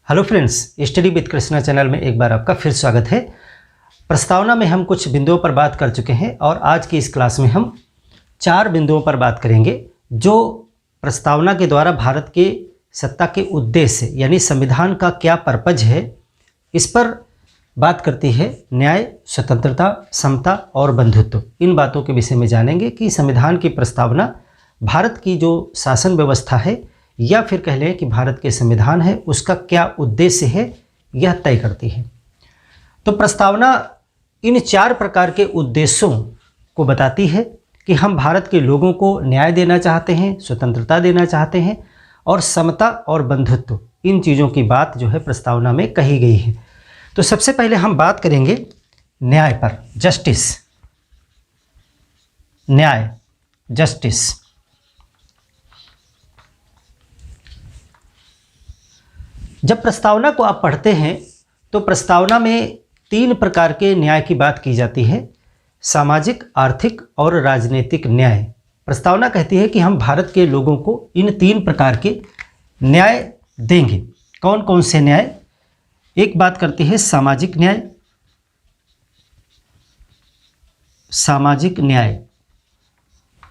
Hello friends, study with Krishna channel में एक बार आपका फिर स्वागत है। प्रस्तावना में हम कुछ बिंदुओं पर बात कर चुके हैं और आज की इस क्लास में हम 4 बिंदुओं पर बात करेंगे जो प्रस्तावना के द्वारा भारत के सत्ता के उद्देश्य यानी संविधान का क्या पर्पज है, इस पर बात करती है। न्याय, स्वतंत्रता, समता और बंधुत्व, इन बातों के विषय में जानेंगे कि संविधान की प्रस्तावना भारत की जो शासन व्यवस्था है या फिर कह लें कि भारत के संविधान है उसका क्या उद्देश्य है, यह तय करती है। तो प्रस्तावना इन 4 प्रकार के उद्देश्यों को बताती है कि हम भारत के लोगों को न्याय देना चाहते हैं, स्वतंत्रता देना चाहते हैं और समता और बंधुत्व, इन चीज़ों की बात जो है प्रस्तावना में कही गई है। तो सबसे पहले हम बात करेंगे न्याय पर। जस्टिस, न्याय, जस्टिस। जब प्रस्तावना को आप पढ़ते हैं तो प्रस्तावना में 3 प्रकार के न्याय की बात की जाती है: सामाजिक, आर्थिक और राजनीतिक न्याय। प्रस्तावना कहती है कि हम भारत के लोगों को इन 3 प्रकार के न्याय देंगे। कौन कौन से न्याय? एक बात करती है सामाजिक न्याय, सामाजिक न्याय,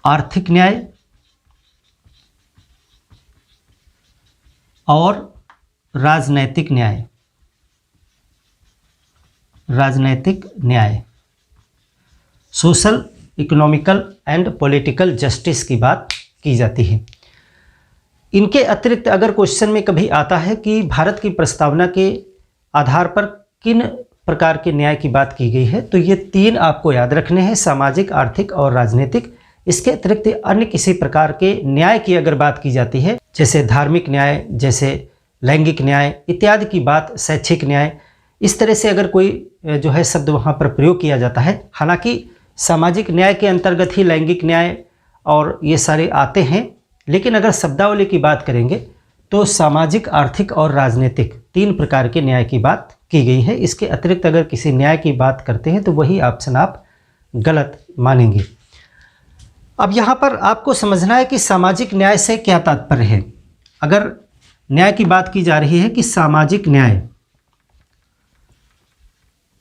आर्थिक न्याय और राजनैतिक न्याय। राजनैतिक न्याय, social, economical and political justice की बात की जाती है। इनके अतिरिक्त अगर क्वेश्चन में कभी आता है कि भारत की प्रस्तावना के आधार पर किन प्रकार के न्याय की बात की गई है, तो ये 3 आपको याद रखने हैं: सामाजिक, आर्थिक और राजनीतिक। इसके अतिरिक्त अन्य किसी प्रकार के न्याय की अगर बात की जाती है, जैसे धार्मिक न्याय, जैसे लैंगिक न्याय इत्यादि की बात, शैक्षिक न्याय, इस तरह से अगर कोई जो है शब्द वहाँ पर प्रयोग किया जाता है। हालांकि सामाजिक न्याय के अंतर्गत ही लैंगिक न्याय और ये सारे आते हैं, लेकिन अगर शब्दावली की बात करेंगे तो सामाजिक, आर्थिक और राजनीतिक 3 प्रकार के न्याय की बात की गई है। इसके अतिरिक्त अगर किसी न्याय की बात करते हैं तो वही ऑप्शन आप गलत मानेंगे। अब यहाँ पर आपको समझना है कि सामाजिक न्याय से क्या तात्पर्य है। अगर न्याय की बात की जा रही है कि सामाजिक न्याय,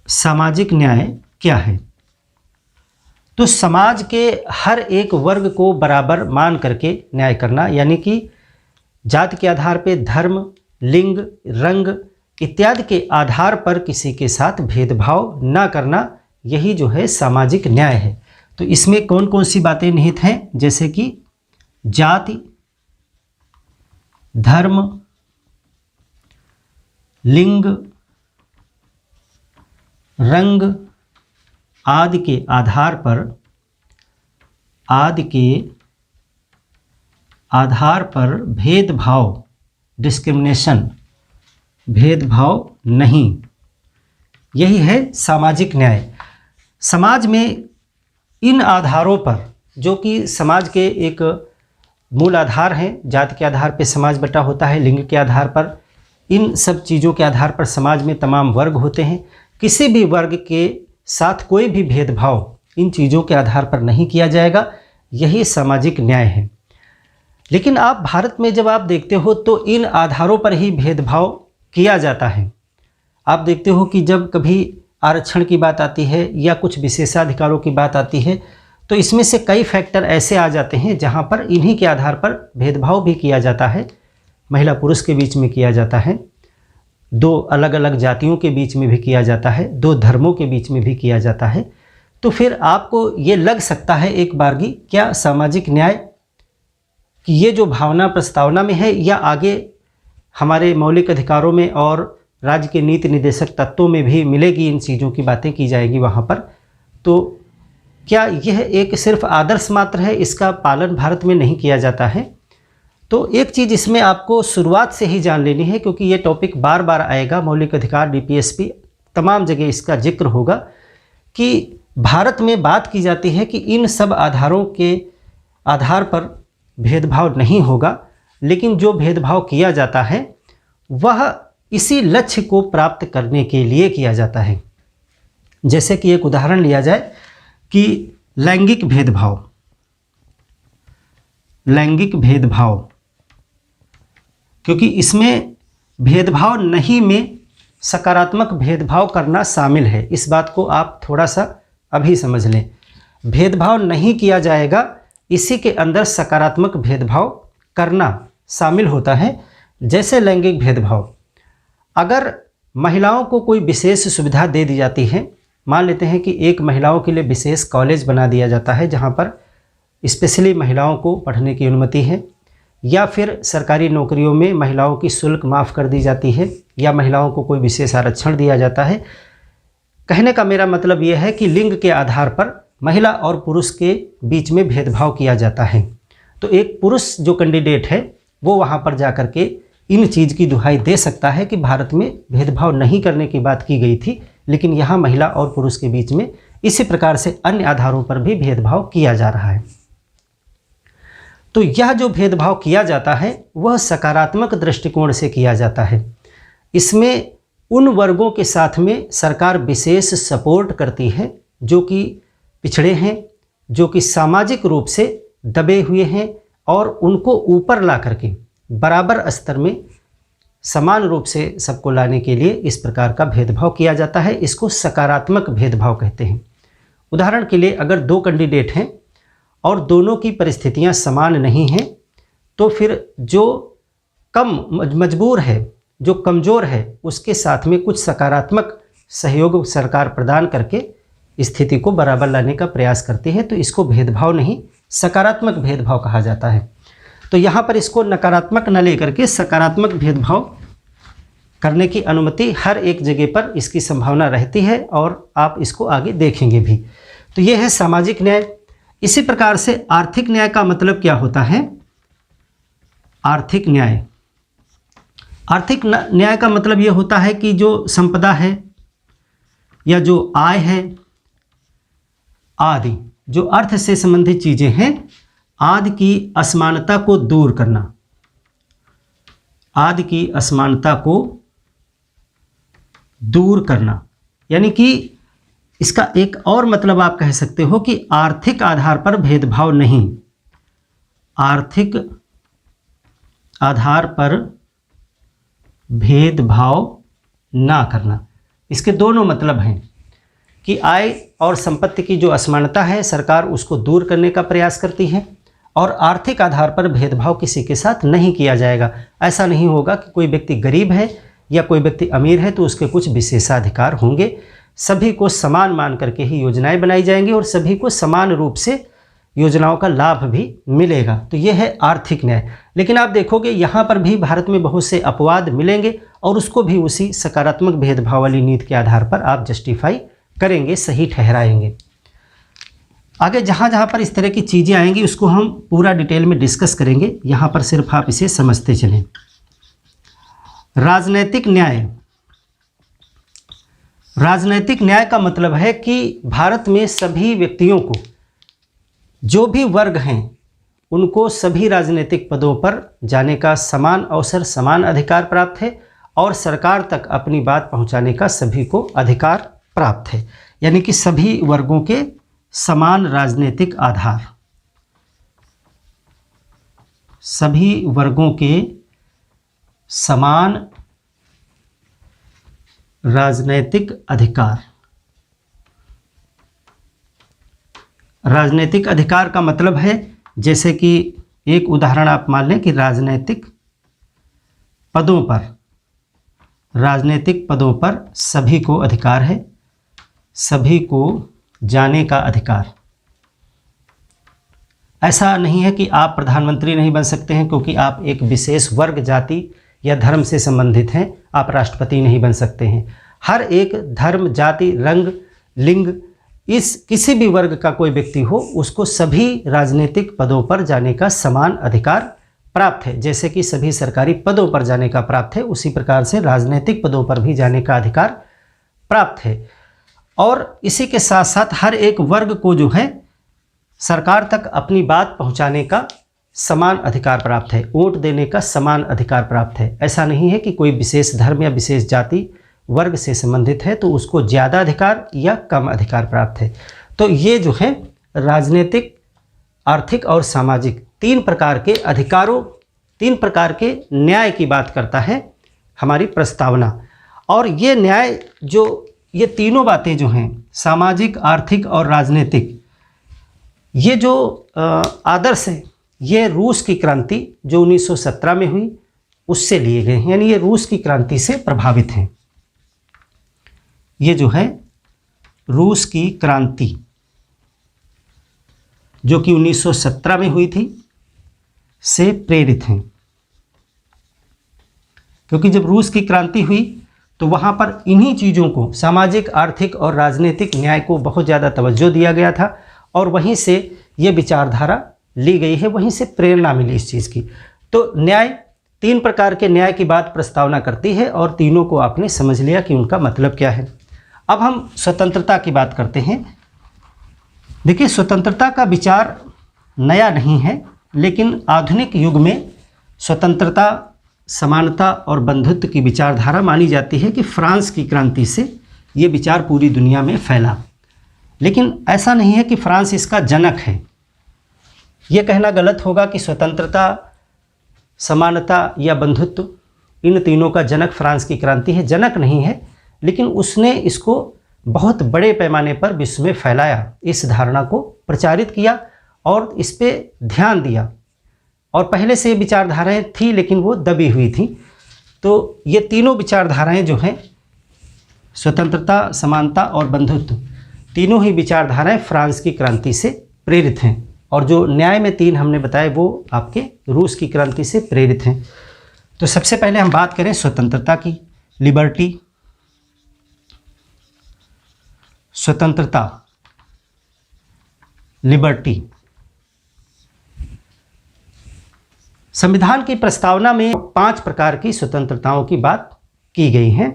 सामाजिक न्याय क्या है, तो समाज के हर एक वर्ग को बराबर मान करके न्याय करना, यानी कि जाति के आधार पे, धर्म, लिंग, रंग इत्यादि के आधार पर किसी के साथ भेदभाव ना करना, यही जो है सामाजिक न्याय है। तो इसमें कौन कौन सी बातें निहित हैं, जैसे कि जाति, धर्म, लिंग, रंग आदि के आधार पर भेदभाव, डिस्क्रिमिनेशन, भेदभाव नहीं, यही है सामाजिक न्याय। समाज में इन आधारों पर, जो कि समाज के एक मूल आधार हैं, जाति के आधार पर समाज बटा होता है, लिंग के आधार पर, इन सब चीज़ों के आधार पर समाज में तमाम वर्ग होते हैं। किसी भी वर्ग के साथ कोई भी भेदभाव इन चीज़ों के आधार पर नहीं किया जाएगा, यही सामाजिक न्याय है। लेकिन आप भारत में जब आप देखते हो तो इन आधारों पर ही भेदभाव किया जाता है। आप देखते हो कि जब कभी आरक्षण की बात आती है या कुछ विशेषाधिकारों की बात आती है, तो इसमें से कई फैक्टर ऐसे आ जाते हैं जहां पर इन्हीं के आधार पर भेदभाव भी किया जाता है। महिला पुरुष के बीच में किया जाता है, 2 अलग अलग जातियों के बीच में भी किया जाता है, 2 धर्मों के बीच में भी किया जाता है। तो फिर आपको ये लग सकता है एक बार कि क्या सामाजिक न्याय कि ये जो भावना प्रस्तावना में है या आगे हमारे मौलिक अधिकारों में और राज्य के नीति निर्देशक तत्वों में भी मिलेगी, इन चीज़ों की बातें की जाएगी वहाँ पर। तो क्या यह एक सिर्फ आदर्श मात्र है, इसका पालन भारत में नहीं किया जाता है? तो एक चीज़ इसमें आपको शुरुआत से ही जान लेनी है, क्योंकि ये टॉपिक बार बार आएगा। मौलिक अधिकार, डीपीएसपी, तमाम जगह इसका जिक्र होगा कि भारत में बात की जाती है कि इन सब आधारों के आधार पर भेदभाव नहीं होगा, लेकिन जो भेदभाव किया जाता है वह इसी लक्ष्य को प्राप्त करने के लिए किया जाता है। जैसे कि एक उदाहरण लिया जाए कि लैंगिक भेदभाव, लैंगिक भेदभाव, क्योंकि इसमें भेदभाव नहीं में सकारात्मक भेदभाव करना शामिल है। इस बात को आप थोड़ा सा अभी समझ लें। भेदभाव नहीं किया जाएगा, इसी के अंदर सकारात्मक भेदभाव करना शामिल होता है। जैसे लैंगिक भेदभाव, अगर महिलाओं को कोई विशेष सुविधा दे दी जाती है, मान लेते हैं कि एक महिलाओं के लिए विशेष कॉलेज बना दिया जाता है जहां पर स्पेशली महिलाओं को पढ़ने की अनुमति है, या फिर सरकारी नौकरियों में महिलाओं की शुल्क माफ़ कर दी जाती है, या महिलाओं को कोई विशेष आरक्षण दिया जाता है। कहने का मेरा मतलब यह है कि लिंग के आधार पर महिला और पुरुष के बीच में भेदभाव किया जाता है। तो एक पुरुष जो कैंडिडेट है वो वहाँ पर जा कर के इन चीज़ की दुहाई दे सकता है कि भारत में भेदभाव नहीं करने की बात की गई थी, लेकिन यहाँ महिला और पुरुष के बीच में इसी प्रकार से अन्य आधारों पर भी भेदभाव किया जा रहा है। तो यह जो भेदभाव किया जाता है वह सकारात्मक दृष्टिकोण से किया जाता है। इसमें उन वर्गों के साथ में सरकार विशेष सपोर्ट करती है जो कि पिछड़े हैं, जो कि सामाजिक रूप से दबे हुए हैं, और उनको ऊपर ला करके बराबर स्तर में समान रूप से सबको लाने के लिए इस प्रकार का भेदभाव किया जाता है। इसको सकारात्मक भेदभाव कहते हैं। उदाहरण के लिए, अगर दो कैंडिडेट हैं और दोनों की परिस्थितियां समान नहीं हैं, तो फिर जो कम मजबूर है, जो कमज़ोर है, उसके साथ में कुछ सकारात्मक सहयोग सरकार प्रदान करके स्थिति को बराबर लाने का प्रयास करती है। तो इसको भेदभाव नहीं, सकारात्मक भेदभाव कहा जाता है। तो यहाँ पर इसको नकारात्मक न लेकर के सकारात्मक भेदभाव करने की अनुमति हर एक जगह पर इसकी संभावना रहती है, और आप इसको आगे देखेंगे भी। तो ये है सामाजिक न्याय। इसी प्रकार से आर्थिक न्याय का मतलब क्या होता है? आर्थिक न्याय, आर्थिक न्याय का मतलब ये होता है कि जो संपदा है या जो आय है आदि, जो अर्थ से संबंधित चीजें हैं, आदि की असमानता को दूर करना, आदि की असमानता को दूर करना। यानी कि इसका एक और मतलब आप कह सकते हो कि आर्थिक आधार पर भेदभाव नहीं, आर्थिक आधार पर भेदभाव ना करना। इसके दोनों मतलब हैं कि आय और संपत्ति की जो असमानता है सरकार उसको दूर करने का प्रयास करती है, और आर्थिक आधार पर भेदभाव किसी के साथ नहीं किया जाएगा। ऐसा नहीं होगा कि कोई व्यक्ति गरीब है या कोई व्यक्ति अमीर है तो उसके कुछ विशेषाधिकार होंगे। सभी को समान मान करके ही योजनाएं बनाई जाएंगी और सभी को समान रूप से योजनाओं का लाभ भी मिलेगा। तो ये है आर्थिक न्याय। लेकिन आप देखोगे यहाँ पर भी भारत में बहुत से अपवाद मिलेंगे, और उसको भी उसी सकारात्मक भेदभाव वाली नीति के आधार पर आप जस्टिफाई करेंगे, सही ठहराएंगे। आगे जहाँ जहाँ पर इस तरह की चीज़ें आएंगी उसको हम पूरा डिटेल में डिस्कस करेंगे। यहाँ पर सिर्फ आप इसे समझते चलें। राजनैतिक न्याय, राजनैतिक न्याय का मतलब है कि भारत में सभी व्यक्तियों को, जो भी वर्ग हैं, उनको सभी राजनीतिक पदों पर जाने का समान अवसर, समान अधिकार प्राप्त है, और सरकार तक अपनी बात पहुंचाने का सभी को अधिकार प्राप्त है। यानी कि सभी वर्गों के समान राजनीतिक आधार, सभी वर्गों के समान राजनीतिक अधिकार। राजनीतिक अधिकार का मतलब है, जैसे कि एक उदाहरण आप मान लें कि राजनीतिक पदों पर, राजनीतिक पदों पर सभी को अधिकार है, सभी को जाने का अधिकार। ऐसा नहीं है कि आप प्रधानमंत्री नहीं बन सकते हैं क्योंकि आप एक विशेष वर्ग, जाति या धर्म से संबंधित हैं, आप राष्ट्रपति नहीं बन सकते हैं। हर एक धर्म, जाति, रंग, लिंग, इस किसी भी वर्ग का कोई व्यक्ति हो, उसको सभी राजनीतिक पदों पर जाने का समान अधिकार प्राप्त है। जैसे कि सभी सरकारी पदों पर जाने का प्राप्त है, उसी प्रकार से राजनीतिक पदों पर भी जाने का अधिकार प्राप्त है। और इसी के साथ साथ हर एक वर्ग को जो है सरकार तक अपनी बात पहुंचाने का समान अधिकार प्राप्त है, वोट देने का समान अधिकार प्राप्त है। ऐसा नहीं है कि कोई विशेष धर्म या विशेष जाति वर्ग से संबंधित है तो उसको ज़्यादा अधिकार या कम अधिकार प्राप्त है। तो ये जो है राजनीतिक, आर्थिक और सामाजिक तीन प्रकार के अधिकारों, तीन प्रकार के न्याय की बात करता है हमारी प्रस्तावना। और ये न्याय जो ये तीनों बातें जो हैं, सामाजिक, आर्थिक और राजनीतिक, ये जो आदर्श हैं, ये रूस की क्रांति जो 1917 में हुई उससे लिए गए हैं, यानी ये रूस की क्रांति से प्रभावित हैं। ये जो है रूस की क्रांति जो कि 1917 में हुई थी से प्रेरित हैं, क्योंकि जब रूस की क्रांति हुई तो वहाँ पर इन्हीं चीज़ों को, सामाजिक, आर्थिक और राजनीतिक न्याय को बहुत ज़्यादा तवज्जो दिया गया था और वहीं से ये विचारधारा ली गई है, वहीं से प्रेरणा मिली इस चीज़ की। तो न्याय, 3 प्रकार के न्याय की बात प्रस्तावना करती है और तीनों को आपने समझ लिया कि उनका मतलब क्या है। अब हम स्वतंत्रता की बात करते हैं। देखिए, स्वतंत्रता का विचार नया नहीं है, लेकिन आधुनिक युग में स्वतंत्रता, समानता और बंधुत्व की विचारधारा मानी जाती है कि फ्रांस की क्रांति से ये विचार पूरी दुनिया में फैला। लेकिन ऐसा नहीं है कि फ्रांस इसका जनक है। ये कहना गलत होगा कि स्वतंत्रता, समानता या बंधुत्व, इन तीनों का जनक फ्रांस की क्रांति है। जनक नहीं है, लेकिन उसने इसको बहुत बड़े पैमाने पर विश्व में फैलाया, इस धारणा को प्रचारित किया और इस पे ध्यान दिया। और पहले से विचारधाराएं थी, लेकिन वो दबी हुई थी। तो ये तीनों विचारधाराएं जो हैं, स्वतंत्रता, समानता और बंधुत्व, तीनों ही विचारधाराएं फ्रांस की क्रांति से प्रेरित हैं। और जो न्याय में 3 हमने बताए वो आपके रूस की क्रांति से प्रेरित हैं। तो सबसे पहले हम बात करें स्वतंत्रता की, लिबर्टी, स्वतंत्रता, लिबर्टी। संविधान की प्रस्तावना में 5 प्रकार की स्वतंत्रताओं की बात की गई है।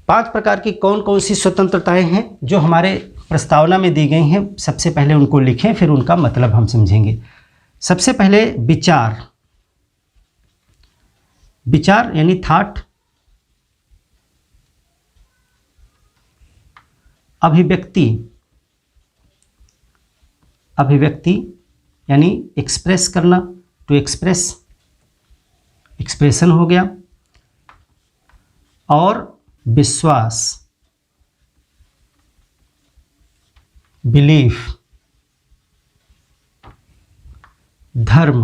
5 प्रकार की कौन कौन सी स्वतंत्रताएं हैं जो हमारे प्रस्तावना में दी गई हैं, सबसे पहले उनको लिखें, फिर उनका मतलब हम समझेंगे। सबसे पहले विचार, विचार यानी थॉट, अभिव्यक्ति, अभिव्यक्ति यानी एक्सप्रेस करना, टू एक्सप्रेस, एक्सप्रेशन हो गया। और विश्वास, बिलीफ, धर्म,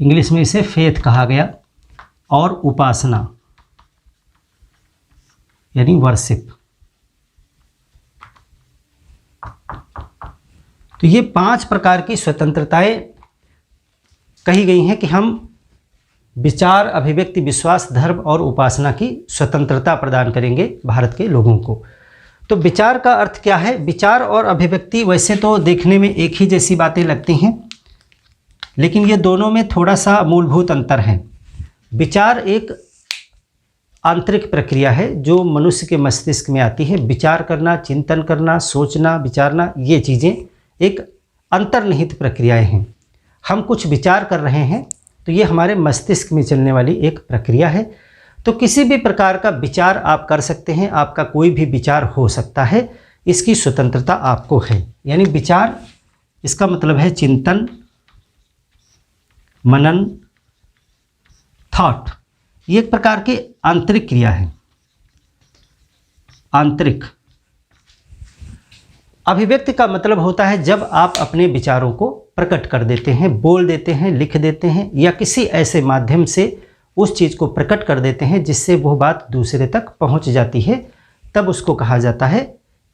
इंग्लिश में इसे फेथ कहा गया, और उपासना यानी वर्शिप। तो ये 5 प्रकार की स्वतंत्रताएं कही गई हैं कि हम विचार, अभिव्यक्ति, विश्वास, धर्म और उपासना की स्वतंत्रता प्रदान करेंगे भारत के लोगों को। तो विचार का अर्थ क्या है? विचार और अभिव्यक्ति वैसे तो देखने में एक ही जैसी बातें लगती हैं, लेकिन ये दोनों में थोड़ा सा मूलभूत अंतर है। विचार एक आंतरिक प्रक्रिया है जो मनुष्य के मस्तिष्क में आती है। विचार करना, चिंतन करना, सोचना, विचारना, ये चीज़ें एक अंतर्निहित प्रक्रियाएं हैं। हम कुछ विचार कर रहे हैं तो ये हमारे मस्तिष्क में चलने वाली एक प्रक्रिया है। तो किसी भी प्रकार का विचार आप कर सकते हैं, आपका कोई भी विचार हो सकता है, इसकी स्वतंत्रता आपको है। यानी विचार, इसका मतलब है चिंतन, मनन, थॉट। ये एक प्रकार की आंतरिक क्रिया है, आंतरिक। अभिव्यक्ति का मतलब होता है जब आप अपने विचारों को प्रकट कर देते हैं, बोल देते हैं, लिख देते हैं, या किसी ऐसे माध्यम से उस चीज़ को प्रकट कर देते हैं जिससे वो बात दूसरे तक पहुंच जाती है, तब उसको कहा जाता है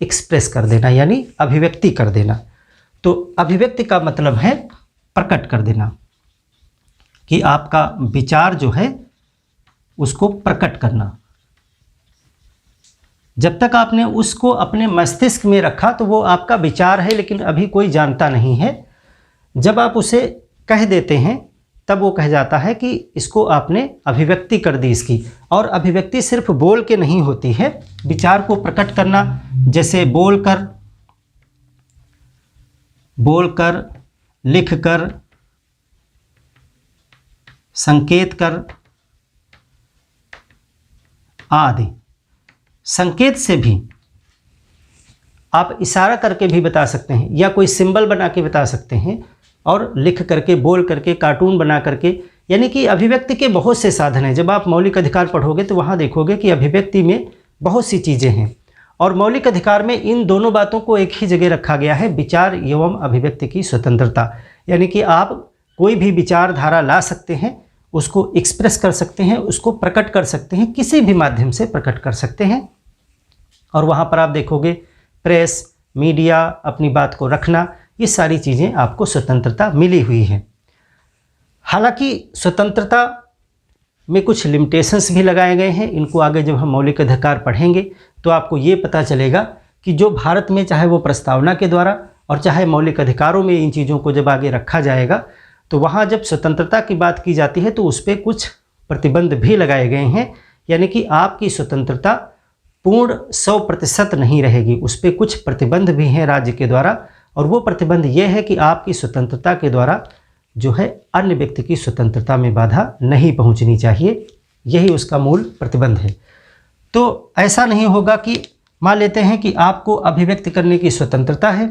एक्सप्रेस कर देना, यानी अभिव्यक्ति कर देना। तो अभिव्यक्ति का मतलब है प्रकट कर देना, कि आपका विचार जो है उसको प्रकट करना। जब तक आपने उसको अपने मस्तिष्क में रखा तो वो आपका विचार है, लेकिन अभी कोई जानता नहीं है। जब आप उसे कह देते हैं तब वो कह जाता है कि इसको आपने अभिव्यक्ति कर दी इसकी। और अभिव्यक्ति सिर्फ बोल के नहीं होती है, विचार को प्रकट करना, जैसे बोलकर, लिखकर, संकेत कर आदि। संकेत से भी आप इशारा करके भी बता सकते हैं, या कोई सिंबल बना के बता सकते हैं, और लिख करके, बोल करके, कार्टून बना करके, यानी कि अभिव्यक्ति के बहुत से साधन हैं। जब आप मौलिक अधिकार पढ़ोगे तो वहाँ देखोगे कि अभिव्यक्ति में बहुत सी चीज़ें हैं, और मौलिक अधिकार में इन दोनों बातों को एक ही जगह रखा गया है, विचार एवं अभिव्यक्ति की स्वतंत्रता। यानी कि आप कोई भी विचारधारा ला सकते हैं, उसको एक्सप्रेस कर सकते हैं, उसको प्रकट कर सकते हैं, किसी भी माध्यम से प्रकट कर सकते हैं। और वहाँ पर आप देखोगे प्रेस, मीडिया, अपनी बात को रखना, ये सारी चीज़ें आपको स्वतंत्रता मिली हुई है। हालांकि स्वतंत्रता में कुछ लिमिटेशंस भी लगाए गए हैं। इनको आगे जब हम मौलिक अधिकार पढ़ेंगे तो आपको ये पता चलेगा कि जो भारत में चाहे वो प्रस्तावना के द्वारा और चाहे मौलिक अधिकारों में इन चीज़ों को जब आगे रखा जाएगा तो वहाँ जब स्वतंत्रता की बात की जाती है तो उस पर कुछ प्रतिबंध भी लगाए गए हैं। यानी कि आपकी स्वतंत्रता पूर्ण 100% नहीं रहेगी, उस पर कुछ प्रतिबंध भी हैं राज्य के द्वारा। और वो प्रतिबंध ये है कि आपकी स्वतंत्रता के द्वारा जो है अन्य व्यक्ति की स्वतंत्रता में बाधा नहीं पहुंचनी चाहिए, यही उसका मूल प्रतिबंध है। तो ऐसा नहीं होगा कि मान लेते हैं कि आपको अभिव्यक्ति करने की स्वतंत्रता है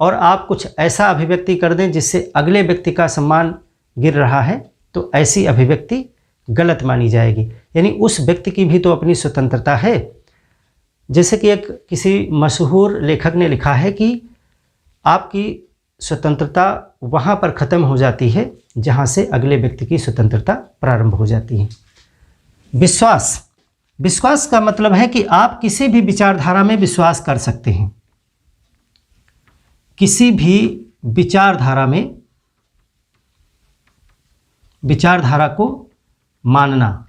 और आप कुछ ऐसा अभिव्यक्ति कर दें जिससे अगले व्यक्ति का सम्मान गिर रहा है, तो ऐसी अभिव्यक्ति गलत मानी जाएगी। यानी उस व्यक्ति की भी तो अपनी स्वतंत्रता है। जैसे कि एक किसी मशहूर लेखक ने लिखा है कि आपकी स्वतंत्रता वहाँ पर ख़त्म हो जाती है जहाँ से अगले व्यक्ति की स्वतंत्रता प्रारंभ हो जाती है। विश्वास का मतलब है कि आप किसी भी विचारधारा में विश्वास कर सकते हैं, किसी भी विचारधारा को मानना।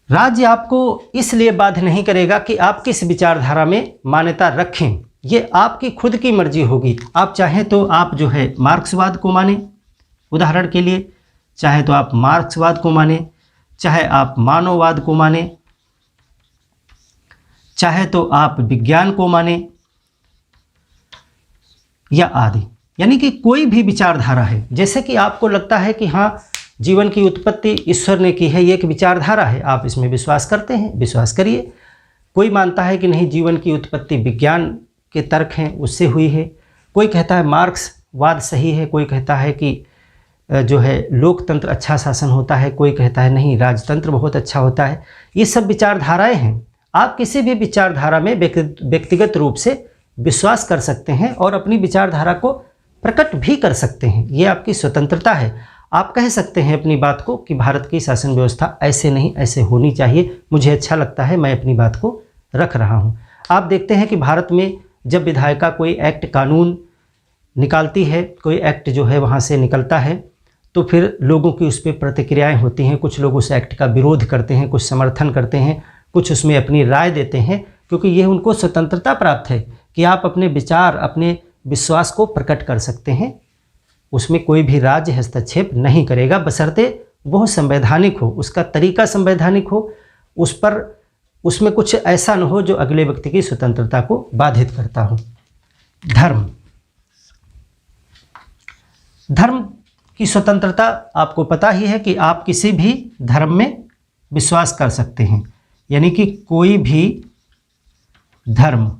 राज्य आपको इसलिए बाध्य नहीं करेगा कि आप किस विचारधारा में मान्यता रखें, ये आपकी खुद की मर्जी होगी। आप चाहें तो आप जो है मार्क्सवाद को माने, उदाहरण के लिए चाहे तो आप मार्क्सवाद को माने, चाहे आप मानववाद को माने, चाहे तो आप विज्ञान को माने या आदि। यानी कि कोई भी विचारधारा है। जैसे कि आपको लगता है कि हाँ जीवन की उत्पत्ति ईश्वर ने की है, ये एक विचारधारा है, आप इसमें विश्वास करते हैं, विश्वास करिए। कोई मानता है कि नहीं जीवन की उत्पत्ति विज्ञान के तर्क हैं उससे हुई है, कोई कहता है मार्क्सवाद सही है, कोई कहता है कि जो है लोकतंत्र अच्छा शासन होता है, कोई कहता है नहीं राजतंत्र बहुत अच्छा होता है। ये सब विचारधाराएं हैं। आप किसी भी विचारधारा में व्यक्तिगत रूप से विश्वास कर सकते हैं और अपनी विचारधारा को प्रकट भी कर सकते हैं, ये आपकी स्वतंत्रता है। आप कह सकते हैं अपनी बात को कि भारत की शासन व्यवस्था ऐसे नहीं ऐसे होनी चाहिए, मुझे अच्छा लगता है, मैं अपनी बात को रख रहा हूँ। आप देखते हैं कि भारत में जब विधायिका कोई एक्ट कानून निकालती है, कोई एक्ट जो है वहाँ से निकलता है, तो फिर लोगों की उस पर प्रतिक्रियाएँ होती हैं। कुछ लोग उस एक्ट का विरोध करते हैं, कुछ समर्थन करते हैं, कुछ उसमें अपनी राय देते हैं, क्योंकि यह उनको स्वतंत्रता प्राप्त है कि आप अपने विचार, अपने विश्वास को प्रकट कर सकते हैं। उसमें कोई भी राज्य हस्तक्षेप नहीं करेगा, बशर्ते वह संवैधानिक हो, उसका तरीका संवैधानिक हो, उसमें कुछ ऐसा न हो जो अगले व्यक्ति की स्वतंत्रता को बाधित करता हो। धर्म की स्वतंत्रता आपको पता ही है कि आप किसी भी धर्म में विश्वास कर सकते हैं, यानी कि कोई भी धर्म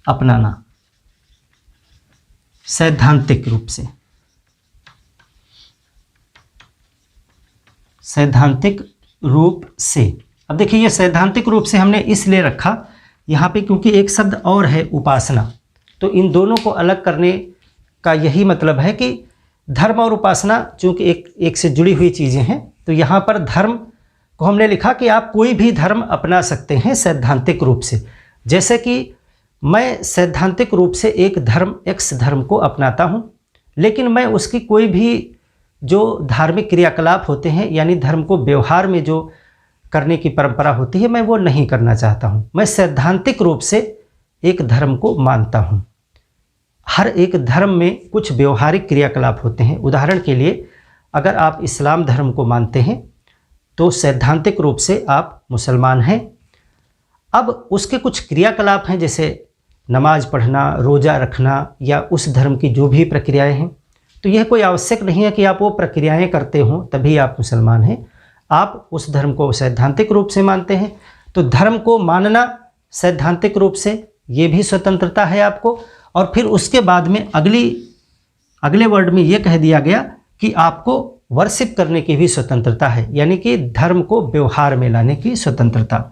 अपनाना सैद्धांतिक रूप से। अब देखिए ये सैद्धांतिक रूप से हमने इसलिए रखा यहाँ पे क्योंकि एक शब्द और है उपासना, तो इन दोनों को अलग करने का यही मतलब है कि धर्म और उपासना चूँकि एक से जुड़ी हुई चीज़ें हैं, तो यहाँ पर धर्म को हमने लिखा कि आप कोई भी धर्म अपना सकते हैं सैद्धांतिक रूप से। जैसे कि मैं सैद्धांतिक रूप से एक धर्म एक्स धर्म को अपनाता हूँ, लेकिन मैं उसकी कोई भी जो धार्मिक क्रियाकलाप होते हैं यानी धर्म को व्यवहार में जो करने की परंपरा होती है, मैं वो नहीं करना चाहता हूँ। मैं सैद्धांतिक रूप से एक धर्म को मानता हूँ। हर एक धर्म में कुछ व्यवहारिक क्रियाकलाप होते हैं। उदाहरण के लिए अगर आप इस्लाम धर्म को मानते हैं तो सैद्धांतिक रूप से आप मुसलमान हैं। अब उसके कुछ क्रियाकलाप हैं जैसे नमाज पढ़ना, रोज़ा रखना या उस धर्म की जो भी प्रक्रियाएं हैं, तो यह कोई आवश्यक नहीं है कि आप वो प्रक्रियाएं करते हों तभी आप मुसलमान हैं। आप उस धर्म को सैद्धांतिक रूप से मानते हैं, तो धर्म को मानना सैद्धांतिक रूप से ये भी स्वतंत्रता है आपको। और फिर उसके बाद में अगले वर्ड में ये कह दिया गया कि आपको वर्शिप करने की भी स्वतंत्रता है, यानी कि धर्म को व्यवहार में लाने की स्वतंत्रता।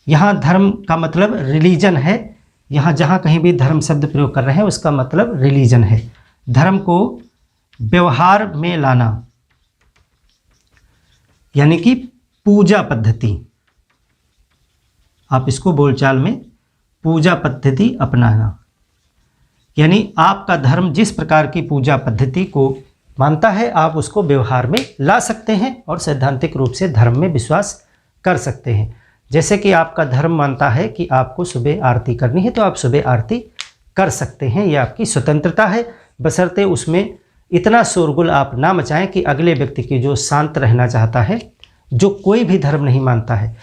यहाँ धर्म का मतलब रिलीजन है, यहाँ जहाँ कहीं भी धर्म शब्द प्रयोग कर रहे हैं उसका मतलब रिलीजन है। धर्म को व्यवहार में लाना यानी कि पूजा पद्धति, आप इसको बोलचाल में पूजा पद्धति अपनाना, यानी आपका धर्म जिस प्रकार की पूजा पद्धति को मानता है आप उसको व्यवहार में ला सकते हैं और सैद्धांतिक रूप से धर्म में विश्वास कर सकते हैं। जैसे कि आपका धर्म मानता है कि आपको सुबह आरती करनी है तो आप सुबह आरती कर सकते हैं, ये आपकी स्वतंत्रता है, बशर्ते उसमें इतना शोरगुल आप ना मचाएं कि अगले व्यक्ति की जो शांत रहना चाहता है, जो कोई भी धर्म नहीं मानता है।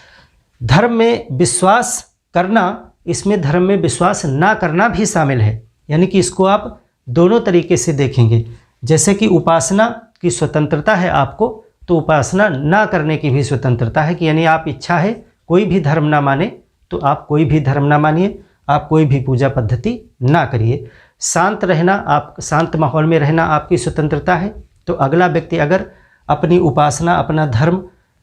धर्म में विश्वास करना, इसमें धर्म में विश्वास ना करना भी शामिल है, यानी कि इसको आप दोनों तरीके से देखेंगे। जैसे कि उपासना की स्वतंत्रता है आपको, तो उपासना ना करने की भी स्वतंत्रता है, कि यानी आप इच्छा है कोई भी धर्म ना माने तो आप कोई भी धर्म ना मानिए, आप कोई भी पूजा पद्धति ना करिए। शांत रहना, आप शांत माहौल में रहना आपकी स्वतंत्रता है, तो अगला व्यक्ति अगर अपनी उपासना, अपना धर्म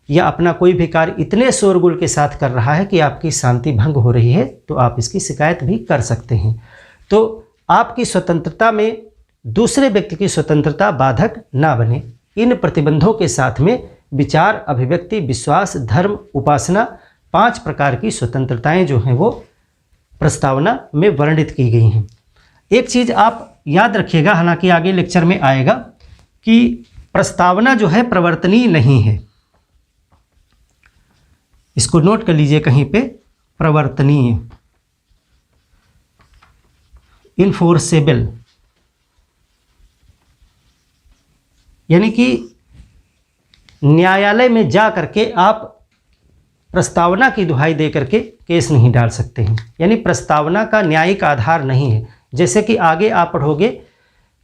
या अपना कोई भी कार्य इतने शोरगुल के साथ कर रहा है कि आपकी शांति भंग हो रही है तो आप इसकी शिकायत भी कर सकते हैं। तो आपकी स्वतंत्रता में दूसरे व्यक्ति की स्वतंत्रता बाधक ना बने। इन प्रतिबंधों के साथ में विचार, अभिव्यक्ति, विश्वास, धर्म, उपासना, 5 प्रकार की स्वतंत्रताएं जो हैं वो प्रस्तावना में वर्णित की गई हैं। एक चीज़ आप याद रखिएगा, हालांकि आगे लेक्चर में आएगा, कि प्रस्तावना जो है प्रवर्तनीय नहीं है। इसको नोट कर लीजिए कहीं पे, प्रवर्तनीय, इनफोर्सेबल, यानी कि न्यायालय में जा करके आप प्रस्तावना की दुहाई दे करके केस नहीं डाल सकते हैं, यानी प्रस्तावना का न्यायिक आधार नहीं है। जैसे कि आगे आप पढ़ोगे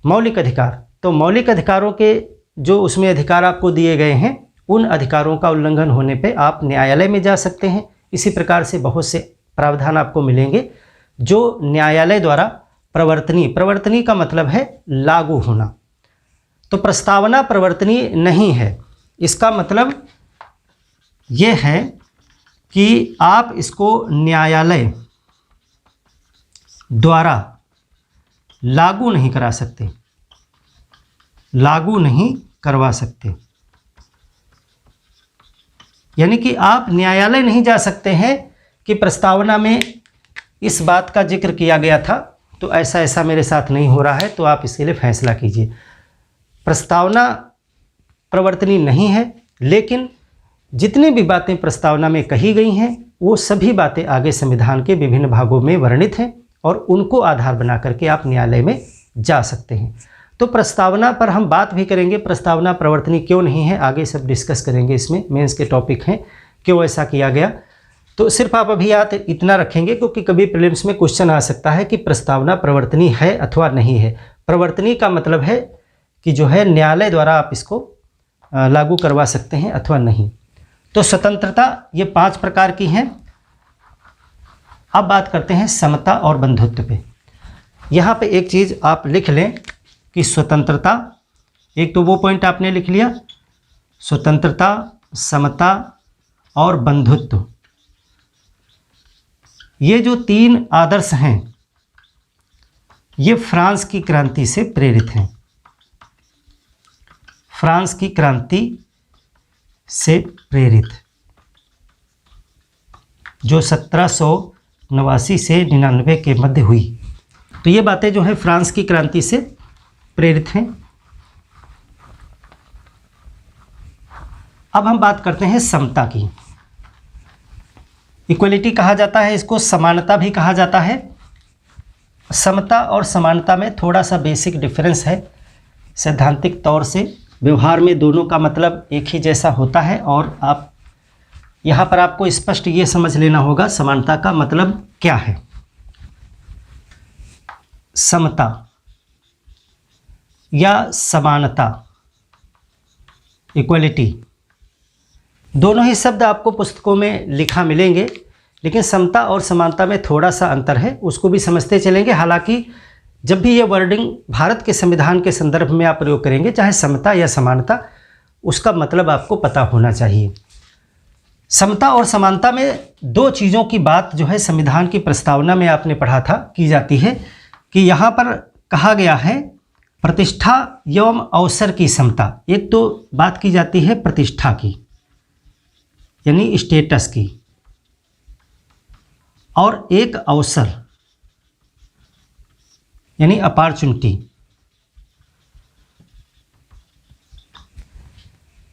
मौलिक अधिकार, तो मौलिक अधिकारों के जो उसमें अधिकार आपको दिए गए हैं, उन अधिकारों का उल्लंघन होने पे आप न्यायालय में जा सकते हैं। इसी प्रकार से बहुत से प्रावधान आपको मिलेंगे जो न्यायालय द्वारा प्रवर्तनीय, प्रवर्तनीय का मतलब है लागू होना। तो प्रस्तावना प्रवर्तनीय नहीं है, इसका मतलब ये है कि आप इसको न्यायालय द्वारा लागू नहीं करा सकते, लागू नहीं करवा सकते, यानी कि आप न्यायालय नहीं जा सकते हैं कि प्रस्तावना में इस बात का जिक्र किया गया था तो ऐसा ऐसा मेरे साथ नहीं हो रहा है तो आप इसके लिए फैसला कीजिए। प्रस्तावना प्रवर्तनीय नहीं है, लेकिन जितनी भी बातें प्रस्तावना में कही गई हैं वो सभी बातें आगे संविधान के विभिन्न भागों में वर्णित हैं और उनको आधार बना करके आप न्यायालय में जा सकते हैं। तो प्रस्तावना पर हम बात भी करेंगे, प्रस्तावना प्रवर्तनीय क्यों नहीं है, आगे सब डिस्कस करेंगे, इसमें मेंस के टॉपिक हैं क्यों ऐसा किया गया। तो सिर्फ आप अभी याद इतना रखेंगे क्योंकि कभी प्रीलिम्स में क्वेश्चन आ सकता है कि प्रस्तावना प्रवर्तनीय है अथवा नहीं है। प्रवर्तनीय का मतलब है कि जो है न्यायालय द्वारा आप इसको लागू करवा सकते हैं अथवा नहीं। तो स्वतंत्रता ये 5 प्रकार की हैं। अब बात करते हैं समता और बंधुत्व पे। यहाँ पे एक चीज़ आप लिख लें कि स्वतंत्रता, एक तो वो पॉइंट आपने लिख लिया, स्वतंत्रता, समता और बंधुत्व, ये जो 3 आदर्श हैं ये फ्रांस की क्रांति से प्रेरित हैं। फ्रांस की क्रांति से प्रेरित, जो 1789 से 99 के मध्य हुई। तो ये बातें जो है फ्रांस की क्रांति से प्रेरित हैं। अब हम बात करते हैं समता की। इक्वलिटी कहा जाता है इसको, समानता भी कहा जाता है। समता और समानता में थोड़ा सा बेसिक डिफरेंस है। सैद्धांतिक तौर से व्यवहार में दोनों का मतलब एक ही जैसा होता है और आप यहाँ पर आपको स्पष्ट ये समझ लेना होगा समानता का मतलब क्या है। समता या समानता, इक्वलिटी, दोनों ही शब्द आपको पुस्तकों में लिखा मिलेंगे, लेकिन समता और समानता में थोड़ा सा अंतर है, उसको भी समझते चलेंगे। हालांकि जब भी ये वर्डिंग भारत के संविधान के संदर्भ में आप प्रयोग करेंगे, चाहे समता या समानता, उसका मतलब आपको पता होना चाहिए। समता और समानता में दो चीज़ों की बात जो है संविधान की प्रस्तावना में आपने पढ़ा था की जाती है कि यहाँ पर कहा गया है प्रतिष्ठा एवं अवसर की समता। एक तो बात की जाती है प्रतिष्ठा की यानी स्टेटस की, और एक अवसर यानी अपॉर्चुनिटी।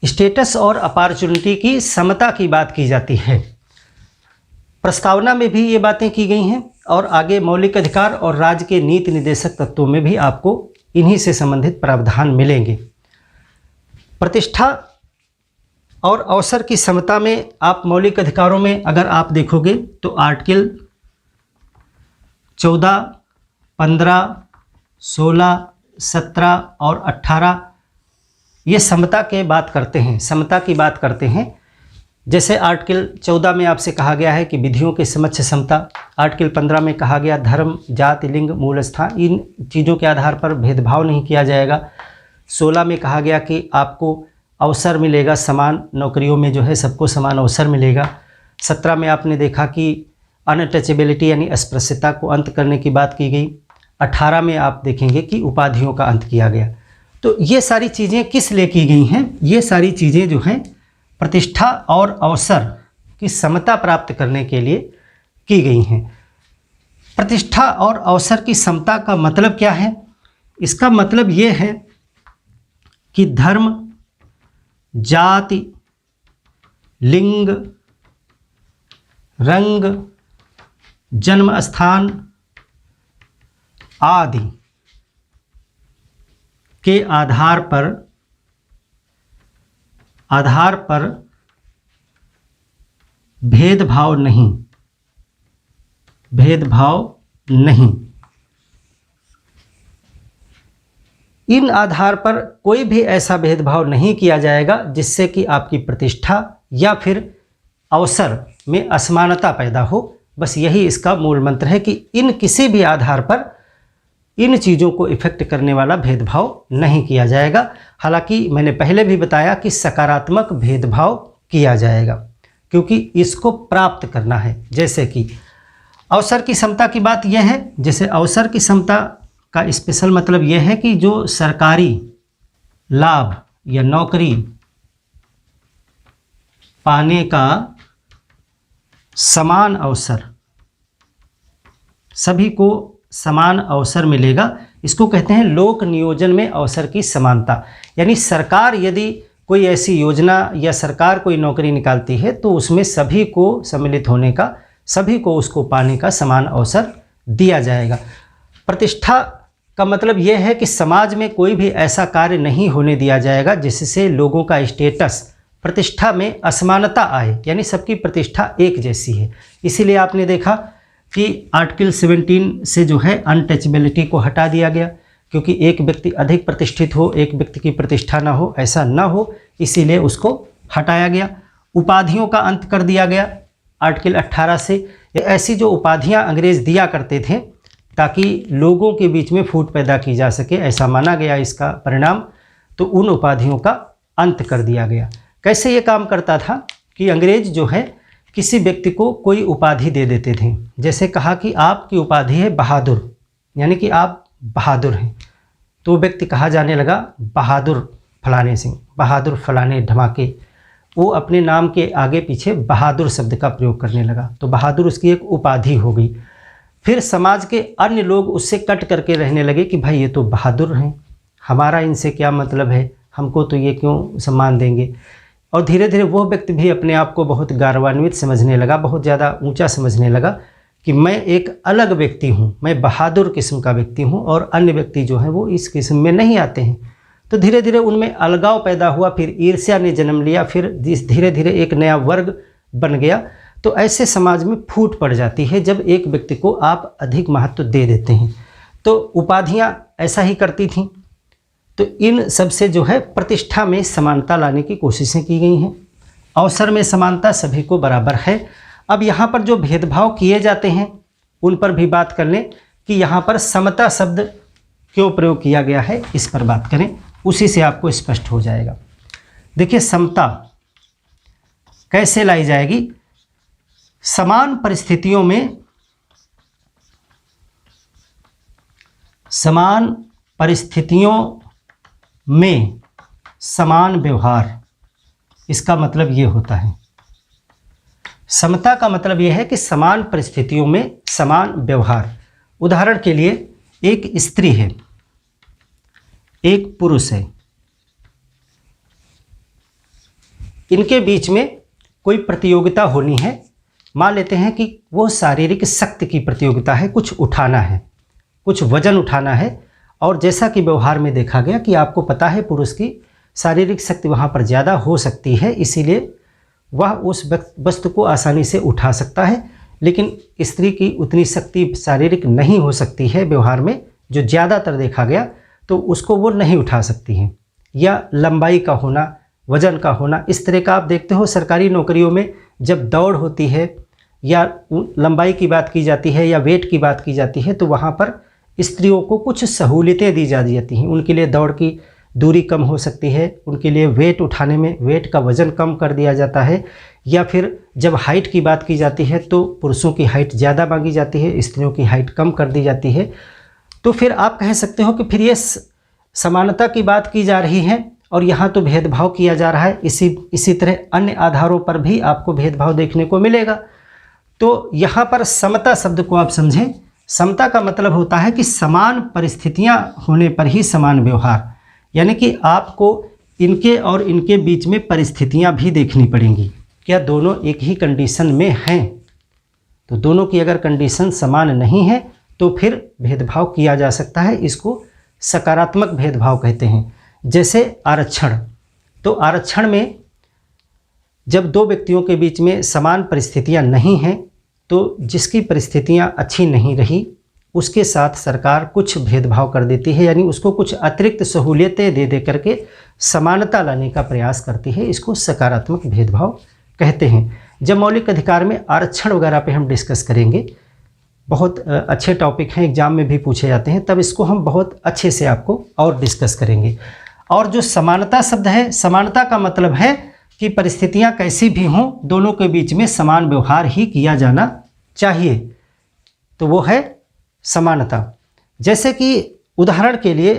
स्टेटस और अपॉर्चुनिटी की समता की बात की जाती है। प्रस्तावना में भी ये बातें की गई हैं और आगे मौलिक अधिकार और राज्य के नीति निर्देशक तत्वों में भी आपको इन्हीं से संबंधित प्रावधान मिलेंगे। प्रतिष्ठा और अवसर की समता में आप मौलिक अधिकारों में अगर आप देखोगे तो आर्टिकल 14, 15, 16, 17 और 18 ये समता के बात करते हैं, समता की बात करते हैं। जैसे आर्टिकल 14 में आपसे कहा गया है कि विधियों के समक्ष समता। आर्टिकल 15 में कहा गया धर्म, जाति, लिंग, मूल स्थान, इन चीज़ों के आधार पर भेदभाव नहीं किया जाएगा। 16 में कहा गया कि आपको अवसर मिलेगा, समान नौकरियों में जो है सबको समान अवसर मिलेगा। 17 में आपने देखा कि अनटचेबिलिटी यानी अस्पृश्यता को अंत करने की बात की गई। 18 में आप देखेंगे कि उपाधियों का अंत किया गया। तो ये सारी चीज़ें किस लिए की गई हैं? ये सारी चीज़ें जो हैं प्रतिष्ठा और अवसर की समता प्राप्त करने के लिए की गई हैं। प्रतिष्ठा और अवसर की समता का मतलब क्या है? इसका मतलब ये है कि धर्म, जाति, लिंग, रंग, जन्म स्थान आदि के आधार पर भेदभाव नहीं। इन आधार पर कोई भी ऐसा भेदभाव नहीं किया जाएगा जिससे कि आपकी प्रतिष्ठा या फिर अवसर में असमानता पैदा हो। बस यही इसका मूल मंत्र है कि इन किसी भी आधार पर इन चीज़ों को इफेक्ट करने वाला भेदभाव नहीं किया जाएगा। हालांकि मैंने पहले भी बताया कि सकारात्मक भेदभाव किया जाएगा क्योंकि इसको प्राप्त करना है। जैसे कि अवसर की समता की बात यह है, जैसे अवसर की समता का स्पेशल मतलब यह है कि जो सरकारी लाभ या नौकरी पाने का समान अवसर, सभी को समान अवसर मिलेगा, इसको कहते हैं लोक नियोजन में अवसर की समानता। यानी सरकार यदि कोई ऐसी योजना या सरकार कोई नौकरी निकालती है तो उसमें सभी को सम्मिलित होने का, सभी को उसको पाने का समान अवसर दिया जाएगा। प्रतिष्ठा का मतलब यह है कि समाज में कोई भी ऐसा कार्य नहीं होने दिया जाएगा जिससे लोगों का स्टेटस, प्रतिष्ठा में असमानता आए, यानी सबकी प्रतिष्ठा एक जैसी है। इसीलिए आपने देखा कि आर्टिकल 17 से जो है अनटचेबिलिटी को हटा दिया गया, क्योंकि एक व्यक्ति अधिक प्रतिष्ठित हो, एक व्यक्ति की प्रतिष्ठा ना हो, ऐसा ना हो, इसीलिए उसको हटाया गया। उपाधियों का अंत कर दिया गया आर्टिकल 18 से। ऐसी जो उपाधियां अंग्रेज दिया करते थे ताकि लोगों के बीच में फूट पैदा की जा सके, ऐसा माना गया इसका परिणाम, तो उन उपाधियों का अंत कर दिया गया। कैसे ये काम करता था कि अंग्रेज जो है किसी व्यक्ति को कोई उपाधि दे देते थे। जैसे कहा कि आपकी उपाधि है बहादुर, यानी कि आप बहादुर हैं, तो व्यक्ति कहा जाने लगा बहादुर फलाने सिंह, बहादुर फलाने धमाके। वो अपने नाम के आगे पीछे बहादुर शब्द का प्रयोग करने लगा, तो बहादुर उसकी एक उपाधि हो गई। फिर समाज के अन्य लोग उससे कट करके रहने लगे कि भाई ये तो बहादुर हैं, हमारा इनसे क्या मतलब है, हमको तो ये क्यों सम्मान देंगे। और धीरे धीरे वो व्यक्ति भी अपने आप को बहुत गौरवान्वित समझने लगा, बहुत ज़्यादा ऊंचा समझने लगा कि मैं एक अलग व्यक्ति हूँ, मैं बहादुर किस्म का व्यक्ति हूँ और अन्य व्यक्ति जो हैं वो इस किस्म में नहीं आते हैं। तो धीरे धीरे उनमें अलगाव पैदा हुआ, फिर ईर्ष्या ने जन्म लिया, फिर धीरे धीरे एक नया वर्ग बन गया। तो ऐसे समाज में फूट पड़ जाती है जब एक व्यक्ति को आप अधिक महत्व दे देते हैं। तो उपाधियाँ ऐसा ही करती थीं। तो इन सब से जो है प्रतिष्ठा में समानता लाने की कोशिशें की गई हैं। अवसर में समानता सभी को बराबर है। अब यहाँ पर जो भेदभाव किए जाते हैं उन पर भी बात कर लें कि यहाँ पर समता शब्द क्यों प्रयोग किया गया है, इस पर बात करें, उसी से आपको स्पष्ट हो जाएगा। देखिए, समता कैसे लाई जाएगी? समान परिस्थितियों में, समान परिस्थितियों में समान व्यवहार, इसका मतलब ये होता है। समता का मतलब यह है कि समान परिस्थितियों में समान व्यवहार। उदाहरण के लिए, एक स्त्री है, एक पुरुष है, इनके बीच में कोई प्रतियोगिता होनी है। मान लेते हैं कि वो शारीरिक शक्ति की प्रतियोगिता है, कुछ उठाना है, कुछ वजन उठाना है। और जैसा कि व्यवहार में देखा गया कि आपको पता है पुरुष की शारीरिक शक्ति वहाँ पर ज़्यादा हो सकती है, इसीलिए वह उस वस्तु को आसानी से उठा सकता है। लेकिन स्त्री की उतनी शक्ति शारीरिक नहीं हो सकती है व्यवहार में, जो ज़्यादातर देखा गया, तो उसको वो नहीं उठा सकती हैं। या लंबाई का होना, वजन का होना, इस तरह का आप देखते हो सरकारी नौकरियों में जब दौड़ होती है या लंबाई की बात की जाती है या वेट की बात की जाती है, तो वहाँ पर स्त्रियों को कुछ सहूलियतें दी जाती हैं। उनके लिए दौड़ की दूरी कम हो सकती है, उनके लिए वेट उठाने में वेट का वज़न कम कर दिया जाता है। या फिर जब हाइट की बात की जाती है तो पुरुषों की हाइट ज़्यादा मांगी जाती है, स्त्रियों की हाइट कम कर दी जाती है। तो फिर आप कह सकते हो कि फिर ये समानता की बात की जा रही है और यहाँ तो भेदभाव किया जा रहा है। इसी तरह अन्य आधारों पर भी आपको भेदभाव देखने को मिलेगा। तो यहाँ पर समता शब्द को आप समझें। समता का मतलब होता है कि समान परिस्थितियाँ होने पर ही समान व्यवहार, यानी कि आपको इनके और इनके बीच में परिस्थितियाँ भी देखनी पड़ेंगी। क्या दोनों एक ही कंडीशन में हैं? तो दोनों की अगर कंडीशन समान नहीं है तो फिर भेदभाव किया जा सकता है। इसको सकारात्मक भेदभाव कहते हैं। जैसे आरक्षण, तो आरक्षण में जब दो व्यक्तियों के बीच में समान परिस्थितियां नहीं हैं, तो जिसकी परिस्थितियां अच्छी नहीं रही उसके साथ सरकार कुछ भेदभाव कर देती है, यानी उसको कुछ अतिरिक्त सहूलियतें दे करके समानता लाने का प्रयास करती है। इसको सकारात्मक भेदभाव कहते हैं। जब मौलिक अधिकार में आरक्षण वगैरह पे हम डिस्कस करेंगे, बहुत अच्छे टॉपिक हैं, एग्जाम में भी पूछे जाते हैं, तब इसको हम बहुत अच्छे से आपको और डिस्कस करेंगे। और जो समानता शब्द है, समानता का मतलब है कि परिस्थितियां कैसी भी हों, दोनों के बीच में समान व्यवहार ही किया जाना चाहिए, तो वो है समानता। जैसे कि उदाहरण के लिए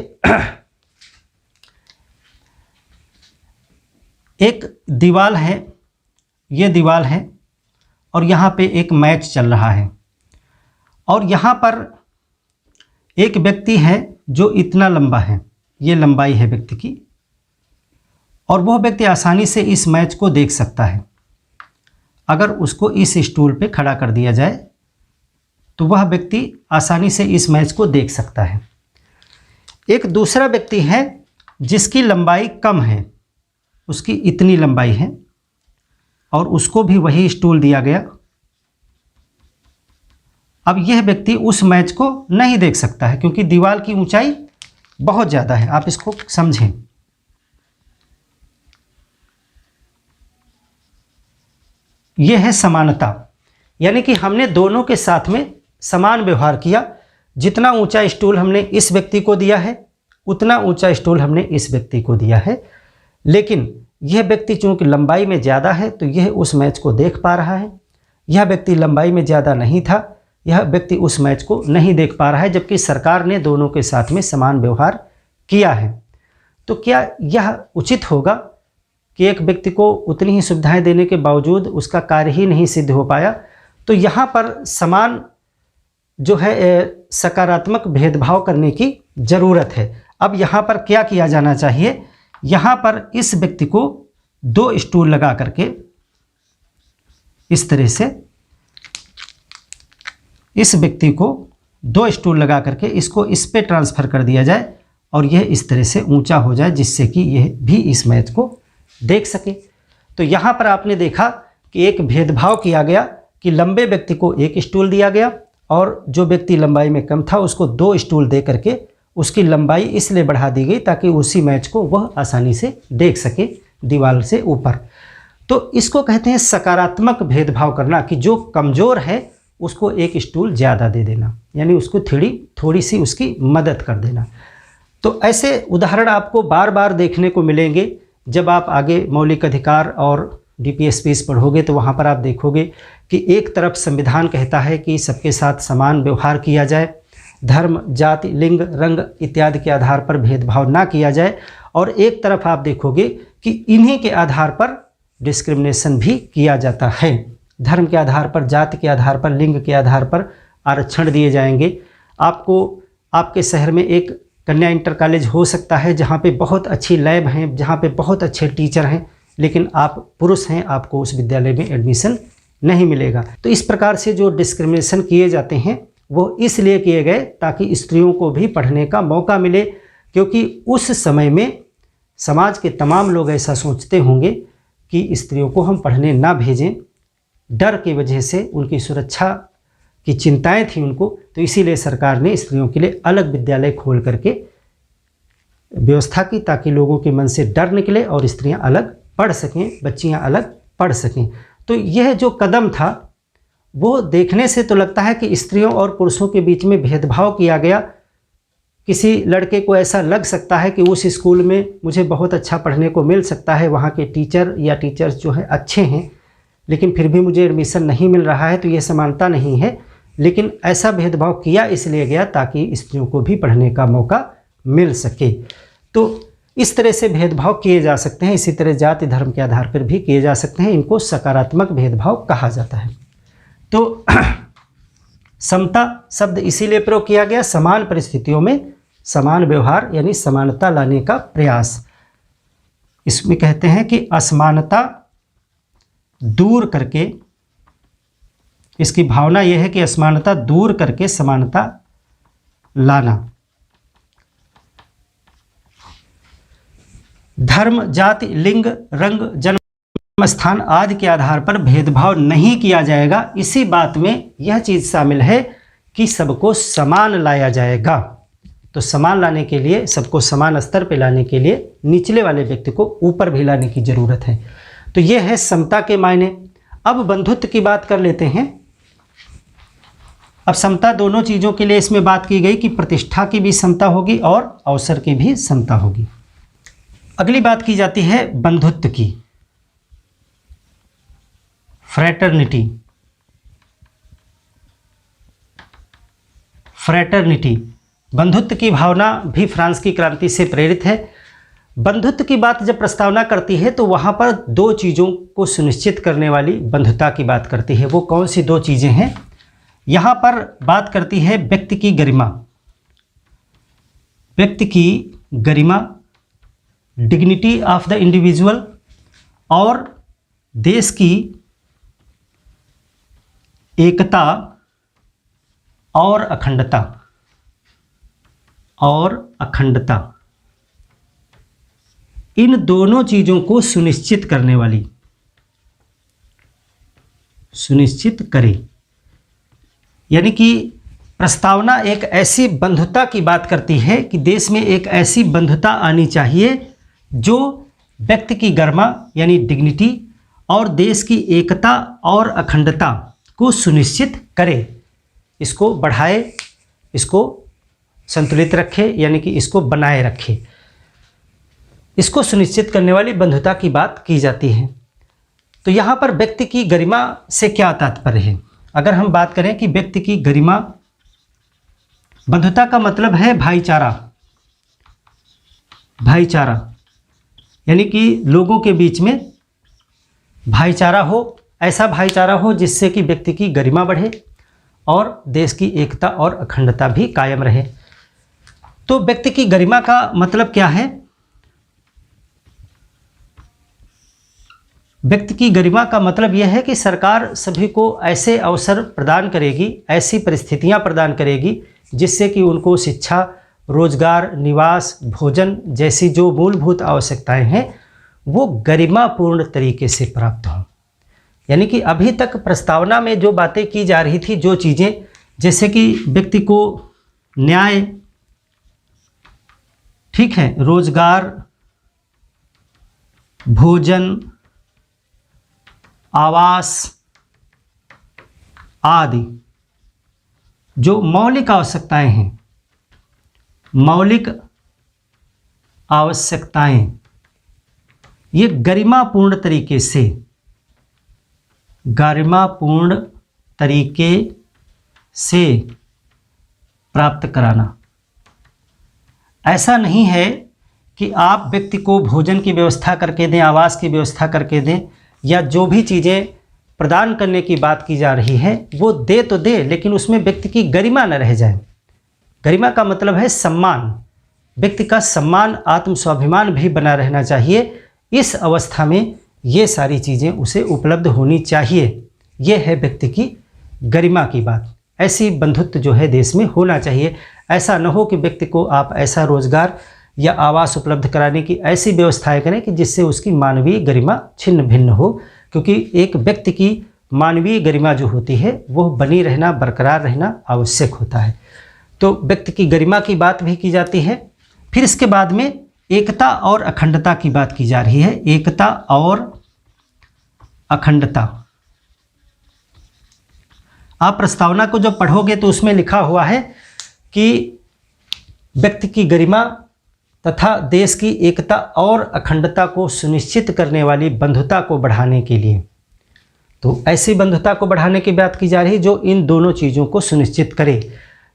एक दीवार है, ये दीवार है और यहाँ पे एक मैच चल रहा है और यहाँ पर एक व्यक्ति है जो इतना लंबा है, ये लंबाई है व्यक्ति की, और वह व्यक्ति आसानी से इस मैच को देख सकता है। अगर उसको इस स्टूल पे खड़ा कर दिया जाए तो वह व्यक्ति आसानी से इस मैच को देख सकता है। एक दूसरा व्यक्ति है जिसकी लंबाई कम है, उसकी इतनी लंबाई है और उसको भी वही स्टूल दिया गया। अब यह व्यक्ति उस मैच को नहीं देख सकता है क्योंकि दीवार की ऊंचाई बहुत ज़्यादा है। आप इसको समझें। यह है समानता, यानी कि हमने दोनों के साथ में समान व्यवहार किया। जितना ऊंचा स्टूल हमने इस व्यक्ति को दिया है उतना ऊंचा स्टूल हमने इस व्यक्ति को दिया है, लेकिन यह व्यक्ति चूंकि लंबाई में ज़्यादा है तो यह उस मैच को देख पा रहा है। यह व्यक्ति लंबाई में ज़्यादा नहीं था, यह व्यक्ति उस मैच को नहीं देख पा रहा है, जबकि सरकार ने दोनों के साथ में समान व्यवहार किया है। तो क्या यह उचित होगा कि एक व्यक्ति को उतनी ही सुविधाएं देने के बावजूद उसका कार्य ही नहीं सिद्ध हो पाया? तो यहाँ पर समान जो है सकारात्मक भेदभाव करने की ज़रूरत है। अब यहाँ पर क्या किया जाना चाहिए? यहाँ पर इस व्यक्ति को दो स्टूल लगा करके इस तरह से, इस व्यक्ति को दो स्टूल लगा करके इसको इस पे ट्रांसफ़र कर दिया जाए और यह इस तरह से ऊंचा हो जाए जिससे कि यह भी इस मैच को देख सके। तो यहाँ पर आपने देखा कि एक भेदभाव किया गया कि लंबे व्यक्ति को एक स्टूल दिया गया और जो व्यक्ति लंबाई में कम था उसको दो स्टूल दे करके उसकी लंबाई इसलिए बढ़ा दी गई ताकि उसी मैच को वह आसानी से देख सके दीवार से ऊपर। तो इसको कहते हैं सकारात्मक भेदभाव करना, कि जो कमज़ोर है उसको एक स्टूल ज़्यादा दे देना, यानी उसको थोड़ी सी उसकी मदद कर देना। तो ऐसे उदाहरण आपको बार बार देखने को मिलेंगे। जब आप आगे मौलिक अधिकार और DPSPs पढ़ोगे तो वहाँ पर आप देखोगे कि एक तरफ संविधान कहता है कि सबके साथ समान व्यवहार किया जाए, धर्म, जाति, लिंग, रंग इत्यादि के आधार पर भेदभाव ना किया जाए, और एक तरफ आप देखोगे कि इन्हीं के आधार पर डिस्क्रिमिनेशन भी किया जाता है। धर्म के आधार पर, जाति के आधार पर, लिंग के आधार पर आरक्षण दिए जाएंगे। आपको आपके शहर में एक कन्या इंटर कॉलेज हो सकता है जहाँ पे बहुत अच्छी लैब हैं, जहाँ पे बहुत अच्छे टीचर हैं, लेकिन आप पुरुष हैं, आपको उस विद्यालय में एडमिशन नहीं मिलेगा। तो इस प्रकार से जो डिस्क्रिमिनेशन किए जाते हैं वो इसलिए किए गए ताकि स्त्रियों को भी पढ़ने का मौका मिले, क्योंकि उस समय में समाज के तमाम लोग ऐसा सोचते होंगे कि स्त्रियों को हम पढ़ने ना भेजें, डर की वजह से, उनकी सुरक्षा की चिंताएं थी उनको, तो इसीलिए सरकार ने स्त्रियों के लिए अलग विद्यालय खोल करके व्यवस्था की ताकि लोगों के मन से डर निकले और स्त्रियां अलग पढ़ सकें, बच्चियां अलग पढ़ सकें। तो यह जो कदम था वो देखने से तो लगता है कि स्त्रियों और पुरुषों के बीच में भेदभाव किया गया। किसी लड़के को ऐसा लग सकता है कि उस स्कूल में मुझे बहुत अच्छा पढ़ने को मिल सकता है, वहाँ के टीचर या टीचर्स जो हैं अच्छे हैं, लेकिन फिर भी मुझे एडमिशन नहीं मिल रहा है, तो ये समानता नहीं है। लेकिन ऐसा भेदभाव किया इसलिए गया ताकि स्त्रियों को भी पढ़ने का मौका मिल सके। तो इस तरह से भेदभाव किए जा सकते हैं। इसी तरह जाति धर्म के आधार पर भी किए जा सकते हैं। इनको सकारात्मक भेदभाव कहा जाता है। तो समता शब्द इसीलिए प्रयोग किया गया, समान परिस्थितियों में समान व्यवहार यानी समानता लाने का प्रयास। इसमें कहते हैं कि असमानता दूर करके, इसकी भावना यह है कि असमानता दूर करके समानता लाना। धर्म, जाति, लिंग, रंग, जन्म स्थान आदि के आधार पर भेदभाव नहीं किया जाएगा। इसी बात में यह चीज़ शामिल है कि सबको समान लाया जाएगा। तो समान लाने के लिए, सबको समान स्तर पर लाने के लिए निचले वाले व्यक्ति को ऊपर भी लाने की ज़रूरत है। तो यह है समता के मायने। अब बंधुत्व की बात कर लेते हैं। अब समता दोनों चीज़ों के लिए इसमें बात की गई कि प्रतिष्ठा की भी समता होगी और अवसर की भी समता होगी। अगली बात की जाती है बंधुत्व की, फ्रैटर्निटी। फ्रैटर्निटी, बंधुत्व की भावना भी फ्रांस की क्रांति से प्रेरित है। बंधुत्व की बात जब प्रस्तावना करती है तो वहाँ पर दो चीज़ों को सुनिश्चित करने वाली बंधुता की बात करती है। वो कौन सी दो चीज़ें हैं? यहाँ पर बात करती है व्यक्ति की गरिमा, व्यक्ति की गरिमा, डिग्निटी ऑफ द इंडिविजुअल, और देश की एकता और अखंडता, इन दोनों चीज़ों को सुनिश्चित करने वाली, सुनिश्चित करे। यानी कि प्रस्तावना एक ऐसी बंधुता की बात करती है कि देश में एक ऐसी बंधुता आनी चाहिए जो व्यक्ति की गरिमा यानी डिग्निटी और देश की एकता और अखंडता को सुनिश्चित करे, इसको बढ़ाए, इसको संतुलित रखे, यानी कि इसको बनाए रखे। इसको सुनिश्चित करने वाली बंधुता की बात की जाती है। तो यहाँ पर व्यक्ति की गरिमा से क्या तात्पर्य है? अगर हम बात करें कि व्यक्ति की गरिमा, बंधुता का मतलब है भाईचारा। भाईचारा यानी कि लोगों के बीच में भाईचारा हो, ऐसा भाईचारा हो जिससे कि व्यक्ति की गरिमा बढ़े और देश की एकता और अखंडता भी कायम रहे। तो व्यक्ति की गरिमा का मतलब क्या है? व्यक्ति की गरिमा का मतलब यह है कि सरकार सभी को ऐसे अवसर प्रदान करेगी, ऐसी परिस्थितियां प्रदान करेगी जिससे कि उनको शिक्षा, रोजगार, निवास, भोजन जैसी जो मूलभूत आवश्यकताएं हैं वो गरिमापूर्ण तरीके से प्राप्त हों। यानी कि अभी तक प्रस्तावना में जो बातें की जा रही थी, जो चीज़ें, जैसे कि व्यक्ति को न्याय, ठीक है, रोजगार, भोजन, आवास आदि, जो मौलिक आवश्यकताएं हैं, मौलिक आवश्यकताएं, ये गरिमापूर्ण तरीके से, गरिमापूर्ण तरीके से प्राप्त कराना। ऐसा नहीं है कि आप व्यक्ति को भोजन की व्यवस्था करके दें, आवास की व्यवस्था करके दें, या जो भी चीज़ें प्रदान करने की बात की जा रही है वो दे तो दे, लेकिन उसमें व्यक्ति की गरिमा न रह जाए। गरिमा का मतलब है सम्मान, व्यक्ति का सम्मान, आत्म स्वाभिमान भी बना रहना चाहिए। इस अवस्था में ये सारी चीज़ें उसे उपलब्ध होनी चाहिए। ये है व्यक्ति की गरिमा की बात। ऐसी बंधुत्व जो है देश में होना चाहिए। ऐसा न हो कि व्यक्ति को आप ऐसा रोजगार या आवास उपलब्ध कराने की ऐसी व्यवस्थाएं करें कि जिससे उसकी मानवीय गरिमा छिन्न भिन्न हो, क्योंकि एक व्यक्ति की मानवीय गरिमा जो होती है वो बनी रहना, बरकरार रहना आवश्यक होता है। तो व्यक्ति की गरिमा की बात भी की जाती है। फिर इसके बाद में एकता और अखंडता की बात की जा रही है। एकता और अखंडता, आप प्रस्तावना को जब पढ़ोगे तो उसमें लिखा हुआ है कि व्यक्ति की गरिमा तथा देश की एकता और अखंडता को सुनिश्चित करने वाली बंधुता को बढ़ाने के लिए, तो ऐसी बंधुता को बढ़ाने की बात की जा रही है जो इन दोनों चीज़ों को सुनिश्चित करे।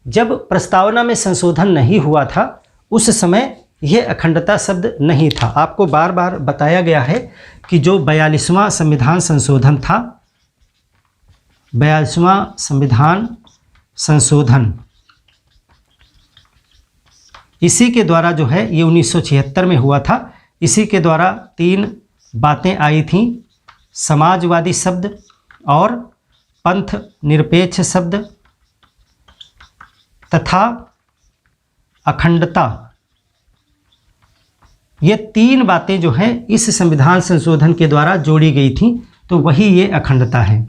जब प्रस्तावना में संशोधन नहीं हुआ था उस समय यह अखंडता शब्द नहीं था। आपको बार बार बताया गया है कि जो 42वां संविधान संशोधन था, 42वां संविधान संशोधन, इसी के द्वारा जो है ये 1976 में हुआ था। इसी के द्वारा 3 बातें आई थीं, समाजवादी शब्द और पंथ निरपेक्ष शब्द तथा अखंडता। ये 3 बातें जो हैं इस संविधान संशोधन के द्वारा जोड़ी गई थी, तो वही ये अखंडता है।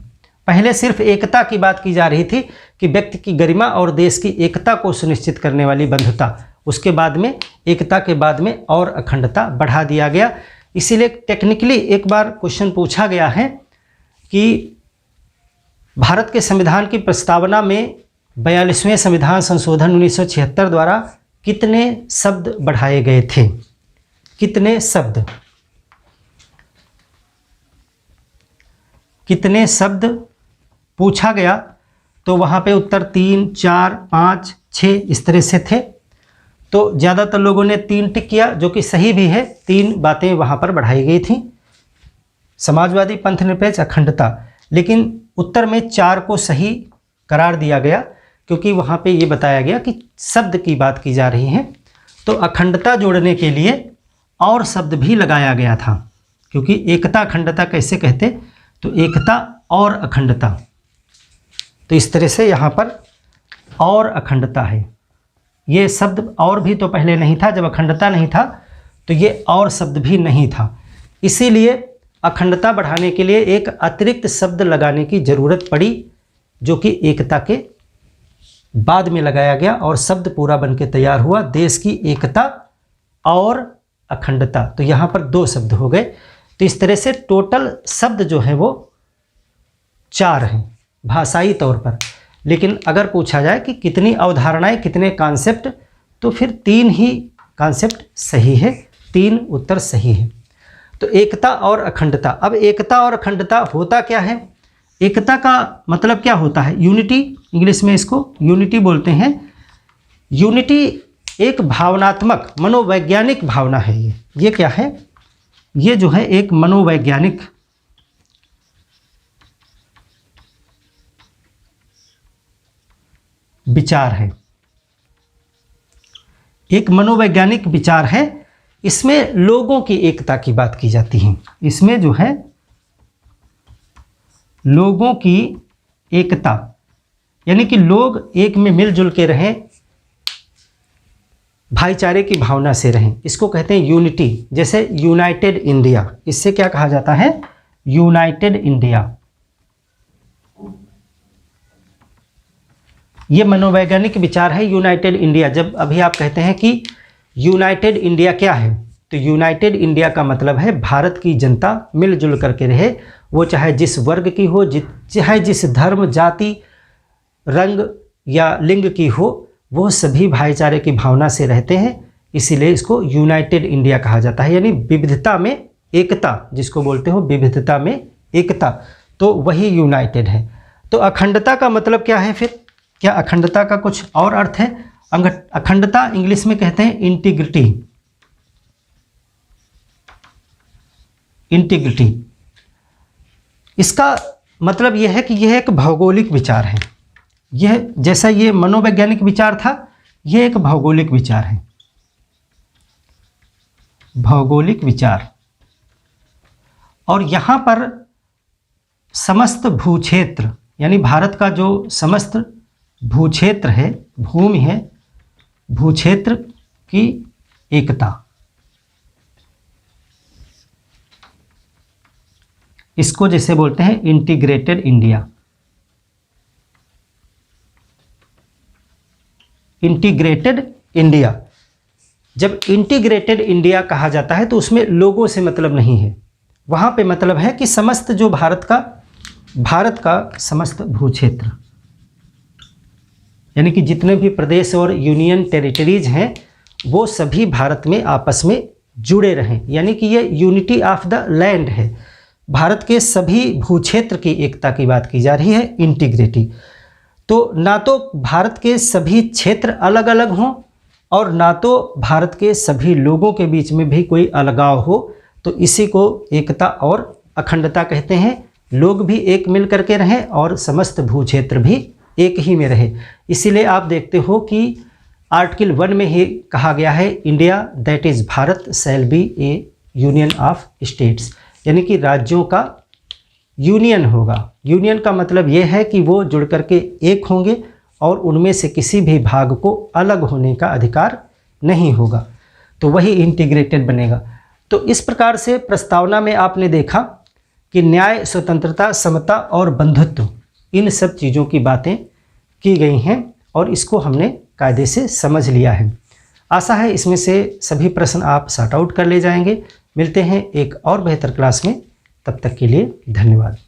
पहले सिर्फ एकता की बात की जा रही थी कि व्यक्ति की गरिमा और देश की एकता को सुनिश्चित करने वाली बंधुता, उसके बाद में एकता के बाद में और अखंडता बढ़ा दिया गया। इसीलिए टेक्निकली एक बार क्वेश्चन पूछा गया है कि भारत के संविधान की प्रस्तावना में 42वें संविधान संशोधन 1976 द्वारा कितने शब्द बढ़ाए गए थे, कितने शब्द, कितने शब्द पूछा गया, तो वहाँ पे उत्तर 3, 4, 5, 6 इस तरह से थे। तो ज़्यादातर लोगों ने 3 टिक किया, जो कि सही भी है। 3 बातें वहाँ पर बढ़ाई गई थी, समाजवादी, पंथ निरपेक्ष, अखंडता। लेकिन उत्तर में 4 को सही करार दिया गया, क्योंकि वहाँ पे ये बताया गया कि शब्द की बात की जा रही है। तो अखंडता जोड़ने के लिए और शब्द भी लगाया गया था, क्योंकि एकता अखंडता कैसे कहते, तो एकता और अखंडता, तो इस तरह से यहाँ पर और अखंडता है। ये शब्द और भी तो पहले नहीं था, जब अखंडता नहीं था तो ये और शब्द भी नहीं था। इसीलिए अखंडता बढ़ाने के लिए एक अतिरिक्त शब्द लगाने की ज़रूरत पड़ी, जो कि एकता के बाद में लगाया गया और शब्द पूरा बन के तैयार हुआ, देश की एकता और अखंडता। तो यहाँ पर 2 शब्द हो गए। तो इस तरह से टोटल शब्द जो है वो 4 हैं भाषाई तौर पर। लेकिन अगर पूछा जाए कि कितनी अवधारणाएं, कितने कॉन्सेप्ट, तो फिर 3 ही कॉन्सेप्ट सही है, 3 उत्तर सही है। तो एकता और अखंडता। अब एकता और अखंडता होता क्या है, एकता का मतलब क्या होता है, यूनिटी, इंग्लिश में इसको यूनिटी बोलते हैं। यूनिटी एक भावनात्मक, मनोवैज्ञानिक भावना है। ये क्या है, ये जो है एक मनोवैज्ञानिक विचार है, एक मनोवैज्ञानिक विचार है। इसमें लोगों की एकता की बात की जाती है। इसमें जो है लोगों की एकता, यानी कि लोग एक में मिलजुल के रहें, भाईचारे की भावना से रहें, इसको कहते हैं यूनिटी। जैसे यूनाइटेड इंडिया, इससे क्या कहा जाता है, यूनाइटेड इंडिया। ये मनोवैज्ञानिक विचार है यूनाइटेड इंडिया। जब अभी आप कहते हैं कि यूनाइटेड इंडिया क्या है, तो यूनाइटेड इंडिया का मतलब है भारत की जनता मिलजुल करके रहे, वो चाहे जिस वर्ग की हो, चाहे जिस धर्म, जाति, रंग या लिंग की हो, वो सभी भाईचारे की भावना से रहते हैं, इसीलिए इसको यूनाइटेड इंडिया कहा जाता है। यानी विविधता में एकता, जिसको बोलते हो विविधता में एकता, तो वही यूनाइटेड है। तो अखंडता का मतलब क्या है फिर? क्या अखंडता का कुछ और अर्थ है? अखंडता इंग्लिश में कहते हैं इंटीग्रिटी। इंटीग्रिटी, इसका मतलब यह है कि यह एक भौगोलिक विचार है। यह जैसा ये मनोवैज्ञानिक विचार था, यह एक भौगोलिक विचार है। भौगोलिक विचार, और यहाँ पर समस्त भूक्षेत्र, यानी भारत का जो समस्त भूक्षेत्र है, भूमि है, भूक्षेत्र की एकता, इसको जैसे बोलते हैं इंटीग्रेटेड इंडिया। इंटीग्रेटेड इंडिया, जब इंटीग्रेटेड इंडिया कहा जाता है तो उसमें लोगों से मतलब नहीं है, वहाँ पे मतलब है कि समस्त जो भारत का समस्त भूक्षेत्र, यानी कि जितने भी प्रदेश और यूनियन टेरिटरीज हैं वो सभी भारत में आपस में जुड़े रहें, यानी कि ये यूनिटी ऑफ द लैंड है। भारत के सभी भूक्षेत्र की एकता की बात की जा रही है, इंटीग्रिटी। तो ना तो भारत के सभी क्षेत्र अलग अलग हों और ना तो भारत के सभी लोगों के बीच में भी कोई अलगाव हो, तो इसी को एकता और अखंडता कहते हैं। लोग भी एक मिल करके रहें और समस्त भूक्षेत्र भी एक ही में रहे। इसीलिए आप देखते हो कि आर्टिकल 1 में ही कहा गया है, India that is Bharat shall be A union of states, यानी कि राज्यों का यूनियन होगा। यूनियन का मतलब ये है कि वो जुड़ करके एक होंगे और उनमें से किसी भी भाग को अलग होने का अधिकार नहीं होगा, तो वही इंटीग्रेटेड बनेगा। तो इस प्रकार से प्रस्तावना में आपने देखा कि न्याय, स्वतंत्रता, समता और बंधुत्व, इन सब चीज़ों की बातें की गई हैं और इसको हमने कायदे से समझ लिया है। आशा है इसमें से सभी प्रश्न आप सॉर्ट आउट कर ले जाएंगे। मिलते हैं एक और बेहतर क्लास में, तब तक के लिए धन्यवाद।